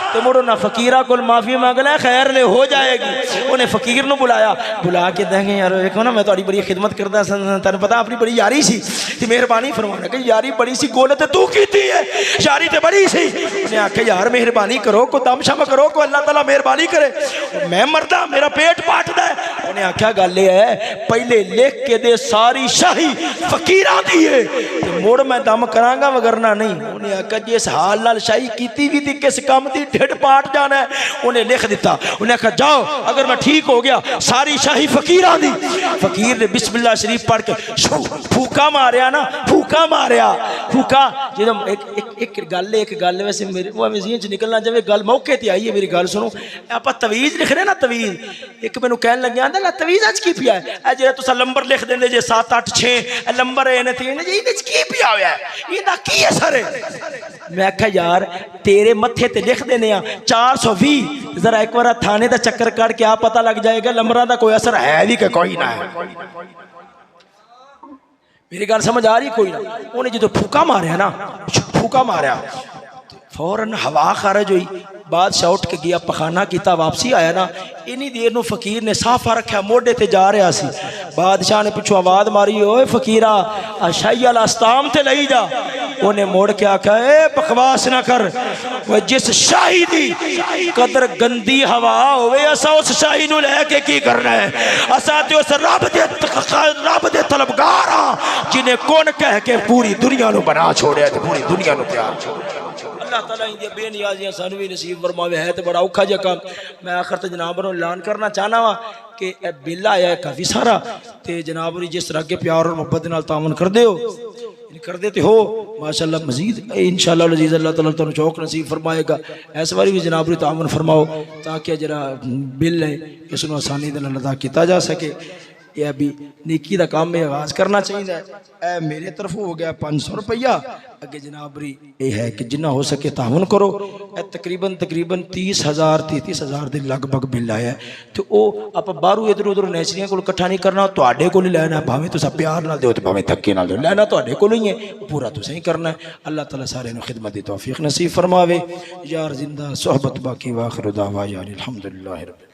तो मुड़ो ना फकीरा को माफी मांग ले, खैर ले हो जाएगी। उन्हें फकीर ने बुलाया, बुला के देंगे यार देखो ना मैं थोड़ी बड़ी खिदमत करता, तेन पता अपनी बड़ी यारी सी, मेहरबानी फरमाना कि यारी बड़ी सी, गोल तो तू की है, यारी तो बड़ी सी। उन्हें आखे यार मेहरबानी करो, को दम शम करो, को अल्लाह ताला मेहरबानी करे, मैं मरदा मेरा पेट पाटदा है। उन्हें आख्या गल है पहले लिख के दे सारी शाही फकीरा दी है, मुड़ मैं दम करांगा वगरना नहीं। उन्हें आख्या जिस हाल नाल शाही कीती भी थी किस काम की ढिड पाट जाना है, उन्हें लिख दिता। उन्हें आख्या जाओ अगर मैं ठीक हो गया सारी शाही फकीरा दी। फकीर ने बिस्मिल्लाह शरीफ पढ़ के फूका मारिया ना, फूका मारिया, फूका जो एक गल वैसे मेरे वो ज़हन च निकलना जाए, गल मौके ते आई है, मेरी गल सुनो। आप तवीज़ लिख रहे ना, तवीज़ एक मैनू कहन लगे आंदा ला तवीज़ अच की पिया है, जो तुसा नंबर लिख देंगे जे 7 8 6 नंबर है की पिया हुआ है, इहदा की असर है। मैं आख्या यार तेरे मत्थे ते लिख देने 420, जरा एक बार थाने का चक्कर काट के आप पता लग जाएगा नंबरों का कोई असर है भी कि कोई ना है। मेरी गल समझ आ रही कोई ना। उन्हें जो फूका मारिया ना, फूका मारिया फौरन हवा खारज हुई, बादशाह उठ के गया पखाना किया, वापसी आया ना, इन्नी देर नूं फकीर ने साफा रखा मोढे ते जा रहा सी। बादशाह ने पिछों आवाज मारी, ओए फकीरा शाही वाला अस्ताम ते लई जा। उन्हें मोड़ के आख्या ए बकवास ना कर, जिस शाही दी कदर गंदी हवा होवे असा उस शाही नूं लैके की करना है। असा ते उस रब दे तलबगार हां जिन्हें कौन कह के पूरी दुनिया नूं बना छोड़िया ते पूरी दुनिया नूं प्यार छोड़िया। अल्लाह ताला इंदियां बेनियाजियां सानू भी नसीब फरमावे। है तो बड़ा औखा जिहा काम। मैं आखिर तो जनाब नूं ऐलान करना चाहना वा कि बिल आया है काफ़ी सारा, तो जनाब जिस तरह के प्यार और मुहब्बत नाल तामन करदे हो करते तो हो माशाअल्लाह, मजीद इंशाअल्लाह अज़ीज़ अल्लाह ताला तुहानू चौक नसीब फरमाएगा। इस बारी भी जनाब तामन फरमाओ ताकि जरा बिल है इसनूं आसानी दे नाल अदा किया जा सके। यह भी नेकी का काम में आगाज़ करना चाहिए। ए मेरे तरफ हो गया 500 रुपया, अगे जनाबरी ये है कि जिन्ना हो सके तावन करो। तकरीबन 30,000 33,000 के लगभग बिल आया है। तो वह आप बाहरों इधर उधर नैचरियां को इकट्ठा नहीं करना, तुहाडे कोल ही लैना, भावें तुसीं प्यार नाल दिओ ते भावें धक्के नाल दिओ, लैना तुहाडे कोल ही है, पूरा तुसीं ही करना है। अल्लाह ताला सारे नूं खिदमत दी तौफीक नसीब फरमावे। यार जिंदा सोहबत बाकी वाखिर दावा यार अल्हम्दुलिल्लाह।